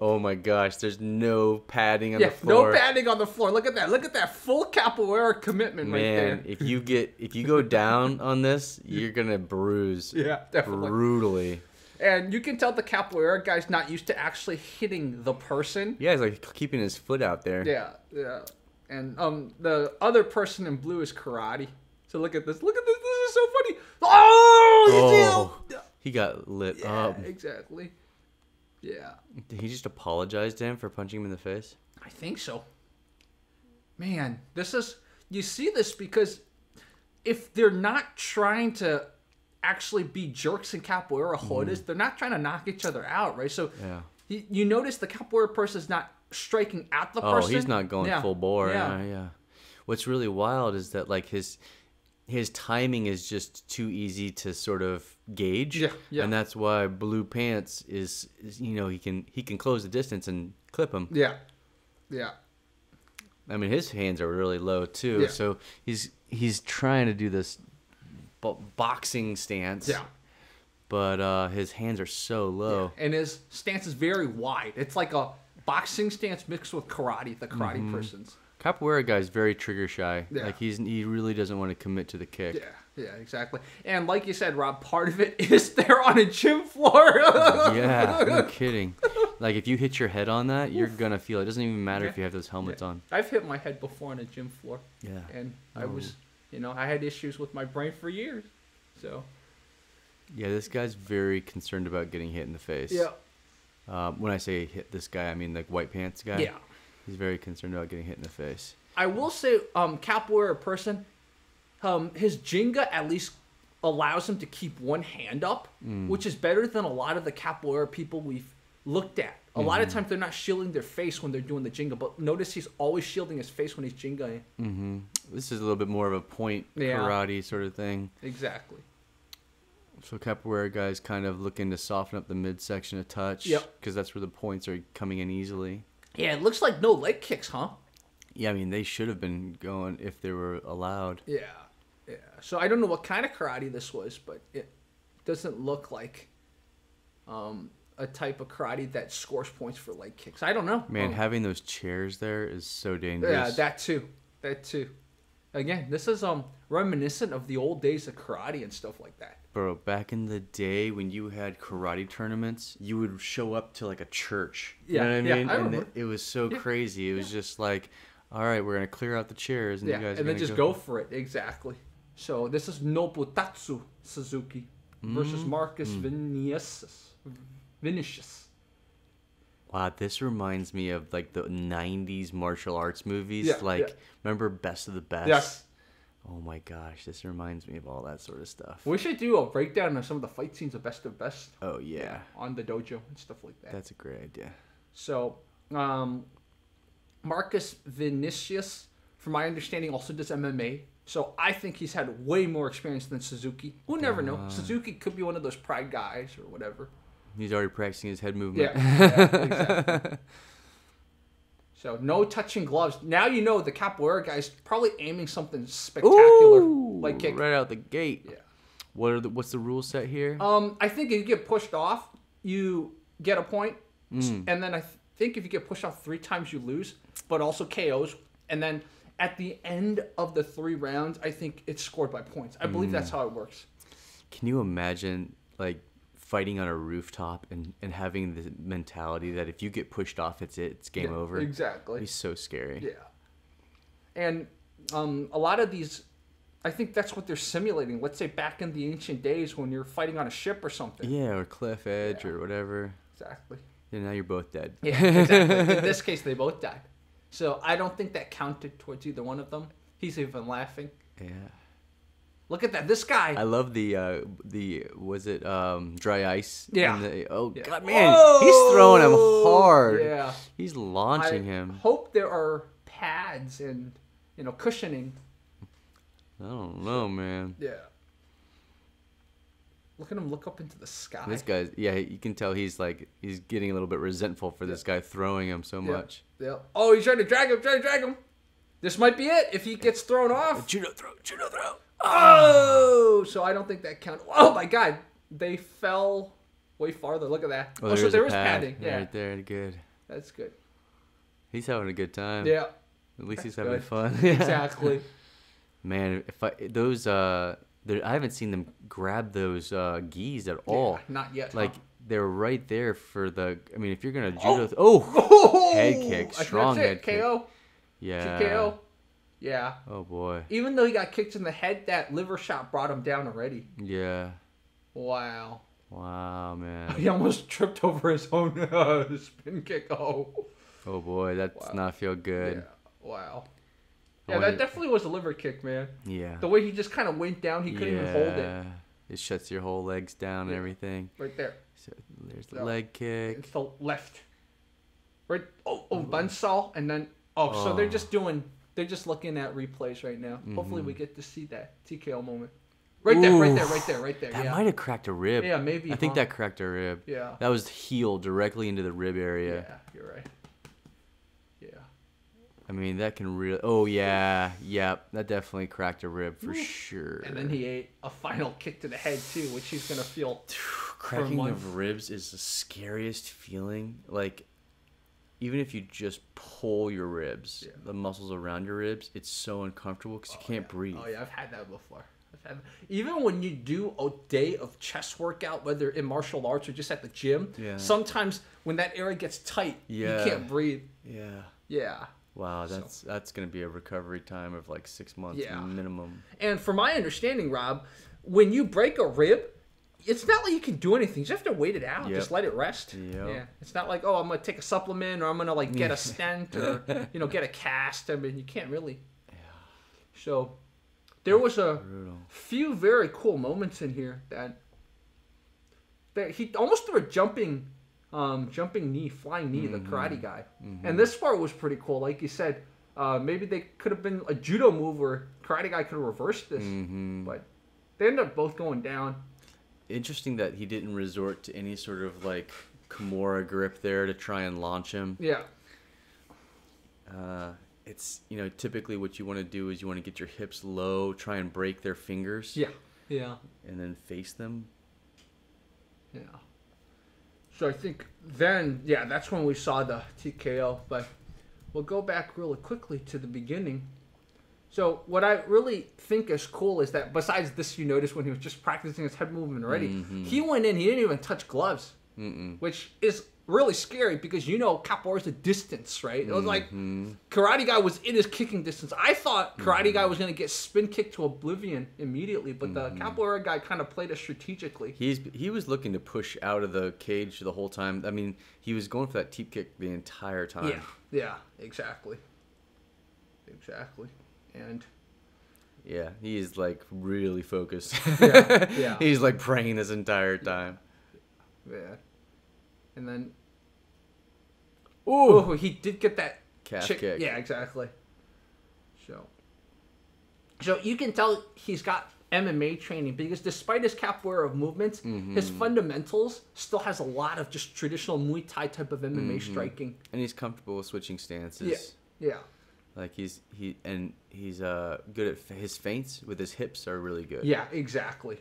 Oh my gosh, there's no padding on the floor. No padding on the floor. Look at that. Look at that full capoeira commitment right there. Man, if you go down on this, you're gonna bruise. Yeah, definitely. Brutally. And you can tell the capoeira guy's not used to actually hitting the person. Yeah, he's like keeping his foot out there. Yeah. And the other person in blue is karate. So look at this. Look at this. This is so funny. Oh, he got lit up. Exactly. Yeah. Did he just apologize to him for punching him in the face? I think so. Man, you see this because if they're not trying to actually be jerks in capoeira jodes, they're not trying to knock each other out, right? So you notice the capoeira person is not striking at the person. Oh, he's not going full bore. Yeah. What's really wild is that like his timing is just too easy to sort of gauge. Yeah. And that's why Blue Pants is he can close the distance and clip him. Yeah. I mean, his hands are really low too. Yeah. So he's trying to do this boxing stance. Yeah. But his hands are so low. Yeah. And his stance is very wide. It's like a boxing stance mixed with karate, the karate person's. Capoeira guy is very trigger shy. Yeah. Like he really doesn't want to commit to the kick. Yeah, exactly. And like you said, Rob, part of it is they're on a gym floor. Yeah, no kidding. Like if you hit your head on that, you're gonna feel it. It doesn't even matter if you have those helmets on. I've hit my head before on a gym floor. Yeah. And I was, I had issues with my brain for years. So. Yeah, this guy's very concerned about getting hit in the face. Yeah. When I say hit this guy, I mean like white pants guy. Yeah. He's very concerned about getting hit in the face. I will say, capoeira person, his Jenga at least allows him to keep one hand up, which is better than a lot of the capoeira people we've looked at. A lot of times they're not shielding their face when they're doing the Jenga, but notice he's always shielding his face when he's Jengaing. This is a little bit more of a point karate sort of thing. Exactly. So capoeira guy's kind of looking to soften up the midsection a touch. Yep. Because that's where the points are coming in easily. Yeah, it looks like no leg kicks, huh? Yeah, I mean, they should have been going if they were allowed. Yeah. So I don't know what kind of karate this was, but it doesn't look like a type of karate that scores points for leg kicks. I don't know. Man, having those chairs there is so dangerous. Yeah, that too. Again, this is reminiscent of the old days of karate and stuff like that. Bro, back in the day when you had karate tournaments, you would show up to like a church. You know what I mean? I remember. It was so crazy. It was just like, all right, we're going to clear out the chairs. And you guys and then just go for it. Exactly. So this is Nobutatsu Suzuki versus Marcus Vinicius. Wow, this reminds me of like the 90s martial arts movies. Remember Best of the Best? Yes. Oh my gosh, this reminds me of all that sort of stuff. We should do a breakdown of some of the fight scenes of Best of Best. Oh, yeah. On the dojo and stuff like that. That's a great idea. So, Marcus Vinicius, from my understanding, also does MMA. So I think he's had way more experience than Suzuki. We'll never know. Suzuki could be one of those pride guys or whatever. He's already practicing his head movement. Yeah, exactly. So no touching gloves. Now you know the capoeira guy's probably aiming something spectacular. Like kick. Right out the gate. Yeah. What's the rule set here? I think if you get pushed off, you get a point. And then I think if you get pushed off 3 times, you lose, but also KOs. And then at the end of the 3 rounds, I think it's scored by points. I believe that's how it works. Can you imagine like fighting on a rooftop and having the mentality that if you get pushed off, it's game over? Exactly. It'd be so scary. Yeah. And a lot of these, I think that's what they're simulating. Let's say back in the ancient days when you're fighting on a ship or something. Yeah, or cliff edge or whatever. Exactly. Yeah, now you're both dead. Yeah, exactly. In this case, they both died. So I don't think that counted towards either one of them. He's even laughing. Yeah. Look at that. This guy. I love the dry ice? Yeah. God, man. Whoa! He's throwing him hard. Yeah. He's launching him. I hope there are pads and, cushioning. I don't know, man. Yeah. Look at him look up into the sky. This guy's, you can tell he's getting a little bit resentful for this guy throwing him so much. Yeah. Oh, he's trying to drag him. This might be it if he gets thrown off. Judo throw. Oh, so I don't think that counted. Oh my God, they fell way farther. Look at that. Oh, so there was padding. Yeah, right there. Good. That's good. He's having a good time. Yeah. At least he's having fun. Exactly. Man, I haven't seen them grab those gis at all. Not yet. Like they're right there for the. I mean, if you're gonna judo, head kick, strong head kick. KO. Yeah. KO. Yeah. Oh boy. Even though he got kicked in the head, that liver shot brought him down already. Yeah. Wow. Wow, man. He almost tripped over his own spin kick. Oh boy, that's not feel good. Yeah. Wow. Yeah, that definitely was a liver kick, man. Yeah. The way he just kind of went down, he couldn't even hold it. It shuts your whole legs down and everything. Right there. So there's the leg kick. It's the left. Right. Bunsaw, and then so they're just looking at replays right now. Hopefully we get to see that TKO moment. Right there. That might have cracked a rib. Yeah, maybe. I think that cracked a rib. Yeah. That was heel directly into the rib area. Yeah, you're right. Yeah. I mean, that can really... Oh, yeah. Yep. That definitely cracked a rib for sure. And then he ate a final kick to the head, too, which he's going to feel... Cracking of ribs is the scariest feeling. Like, even if you just pull your ribs, the muscles around your ribs, it's so uncomfortable because you can't breathe. Oh, yeah. I've had that before. Even when you do a day of chest workout, whether in martial arts or just at the gym, sometimes when that area gets tight, you can't breathe. Yeah. Wow, that's going to be a recovery time of like 6 months minimum. And from my understanding, Rob, when you break a rib, it's not like you can do anything. You just have to wait it out. Just let it rest. Yeah. It's not like, I'm going to take a supplement or I'm going to like get a stent or get a cast. I mean, you can't really. Yeah. So there was a few very cool moments in here that he almost threw a jumping knee, flying knee, the karate guy. And this part was pretty cool. Like you said, maybe they could have been a judo move where karate guy could have reversed this. But they ended up both going down. Interesting that he didn't resort to any sort of like Kimura grip there to try and launch him. Yeah. It's, typically what you want to do is you want to get your hips low, try and break their fingers. Yeah. And then face them. Yeah. So I think then, that's when we saw the TKO. But we'll go back really quickly to the beginning. So what I really think is cool is that besides this, you notice when he was just practicing his head movement already, he went in, he didn't even touch gloves, which is really scary because Capoeira is a distance, right? It was like karate guy was in his kicking distance. I thought karate guy was going to get spin kicked to oblivion immediately, but the Capoeira guy kind of played it strategically. He was looking to push out of the cage the whole time. I mean, he was going for that teep kick the entire time. Yeah, exactly. And yeah, he's like really focused. Yeah. He's like praying this entire time. Yeah. And then he did get that calf kick. Yeah, exactly. So you can tell he's got MMA training because despite his capoeira movements, his fundamentals still has a lot of just traditional Muay Thai type of MMA striking. And he's comfortable with switching stances. Yeah. Like he's good at his feints with his hips are really good. Yeah, exactly.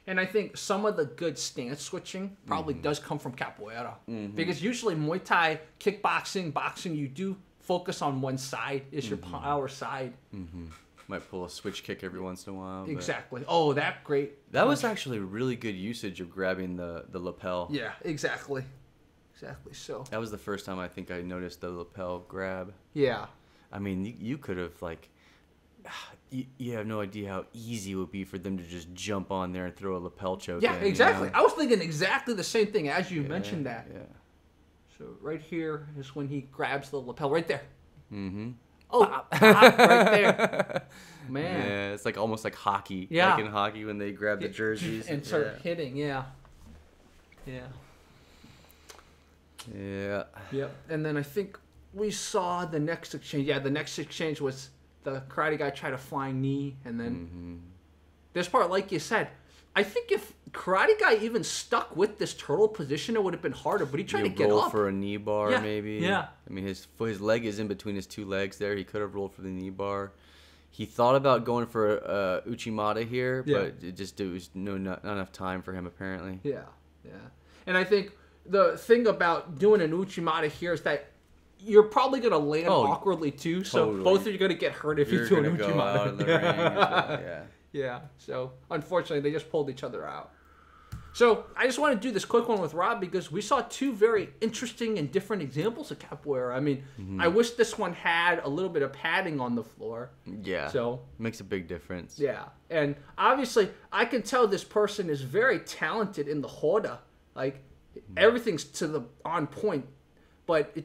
And I think some of the good stance switching probably does come from capoeira. Because usually Muay Thai, kickboxing, boxing, you do focus on one side is your power side. Might pull a switch kick every once in a while. Exactly. Oh, that great. That was actually really good usage of grabbing the lapel. Yeah, exactly. So that was the first time I think I noticed the lapel grab. Yeah. I mean, you could have like, you have no idea how easy it would be for them to just jump on there and throw a lapel choke. Yeah, exactly. I was thinking exactly the same thing as you mentioned that. Yeah. So right here is when he grabs the lapel right there. Oh, right there. Man. Yeah, it's like almost like hockey. Yeah. Like in hockey when they grab the jerseys and start hitting. Yeah. Yep. And then I think we saw the next exchange. Yeah, the next exchange was the karate guy tried a flying knee, and then this part, like you said, I think if karate guy even stuck with this turtle position, it would have been harder. But he tried to get roll up for a knee bar, maybe. Yeah. I mean, his leg is in between his two legs there. He could have rolled for the knee bar. He thought about going for Uchimata here, but it was not enough time for him apparently. Yeah. Yeah. And I think the thing about doing an Uchimata here is that you're probably going to land awkwardly too. Totally. So both of you are going to get hurt if you do an Uchimata. Go out of the ring as well, yeah. Yeah. So unfortunately, they just pulled each other out. So I just want to do this quick one with Rob because we saw two very interesting and different examples of capoeira. I mean, I wish this one had a little bit of padding on the floor. Yeah. So makes a big difference. Yeah. And obviously, I can tell this person is very talented in the Roda. Like, everything's on point, but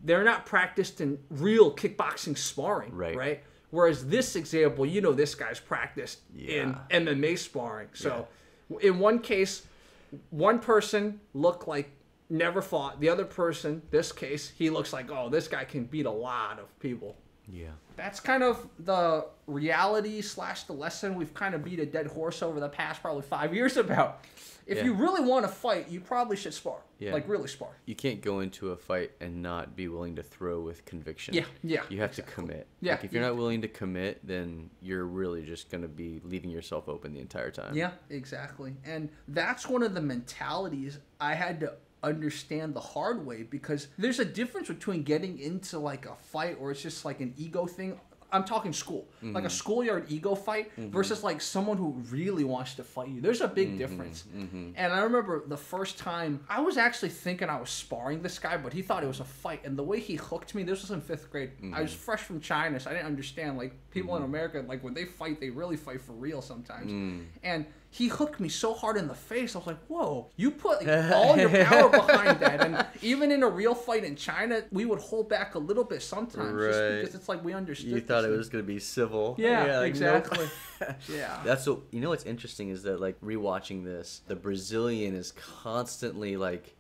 they're not practiced in real kickboxing sparring. Right? Whereas this example, this guy's practiced in MMA sparring. So in one case, one person looked like never fought. The other person, this case, he looks like, oh, this guy can beat a lot of people. Yeah. That's kind of the reality / the lesson we've kind of beat a dead horse over the past probably 5 years about. If you really want to fight, you probably should spar. Yeah. Like, really spar. You can't go into a fight and not be willing to throw with conviction. Yeah, yeah. You have to commit. Yeah. Like, if you're not willing to commit, then you're really just going to be leaving yourself open the entire time. Yeah, exactly. And that's one of the mentalities I had to understand the hard way, because there's a difference between getting into, like, a fight or it's just, like, an ego thing. I'm talking school, like a schoolyard ego fight versus like someone who really wants to fight you. There's a big difference. And I remember the first time I was actually thinking I was sparring this guy, but he thought it was a fight. And the way he hooked me, this was in 5th grade. I was fresh from China, so I didn't understand. Like, people in America, like, when they fight, they really fight for real sometimes. And he hooked me so hard in the face. I was like, whoa, you put all your power behind that. And even in a real fight in China, we would hold back a little bit sometimes just because it's like we understood. You thought it was going to be civil. Yeah, like, exactly. Nope. Yeah. That's what, what's interesting is that, like, rewatching this, the Brazilian is constantly, like,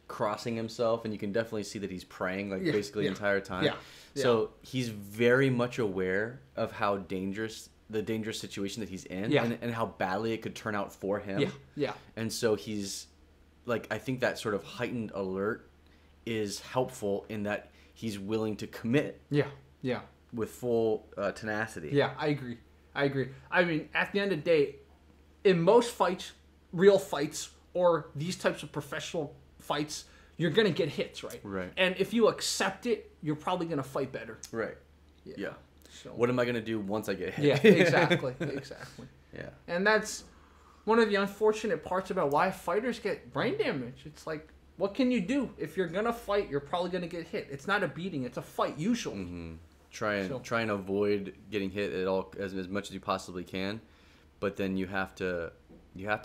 crossing himself, and you can definitely see that he's praying, like, basically the entire time. Yeah. So he's very much aware of how the dangerous situation that he's in, and how badly it could turn out for him. Yeah, yeah. And so he's, like, I think that sort of heightened alert is helpful in that he's willing to commit. Yeah, yeah. With full tenacity. Yeah, I agree. I mean, at the end of the day, in most fights, real fights, or these types of professional fights, you're going to get hits, right? Right. And if you accept it, you're probably going to fight better. Right. Yeah. So, what am I going to do once I get hit? Yeah, exactly. Exactly. Yeah. And that's one of the unfortunate parts about why fighters get brain damage. It's like, what can you do? If you're going to fight, you're probably going to get hit. It's not a beating. It's a fight, usually. Try and avoid getting hit at all as much as you possibly can. But then you have to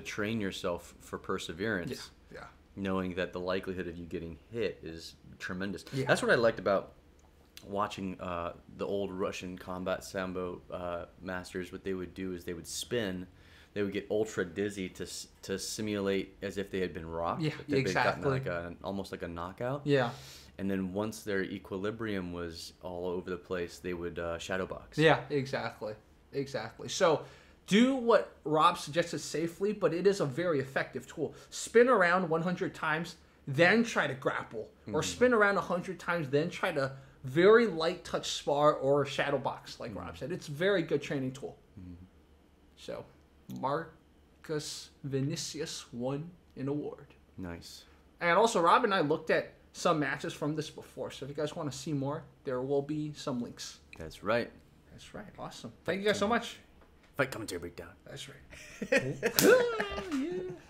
train yourself for perseverance. Yeah. Knowing that the likelihood of you getting hit is tremendous. Yeah. That's what I liked about watching the old Russian combat sambo masters. What they would do is they would spin. They would get ultra dizzy to simulate as if they had been rocked. Yeah, exactly. Like almost like a knockout. Yeah. And then once their equilibrium was all over the place, they would shadow box. Yeah, exactly. So do what Rob suggested safely, but it is a very effective tool. Spin around 100 times, then try to grapple. Or spin around 100 times, then try to very light touch spar or shadow box, like Rob said. It's a very good training tool. So, Marcus Vinicius won an award. Nice. And also, Rob and I looked at some matches from this before. So if you guys want to see more, there will be some links. That's right. Awesome. Thank you guys so much. Fight commentary breakdown. That's right. Yeah.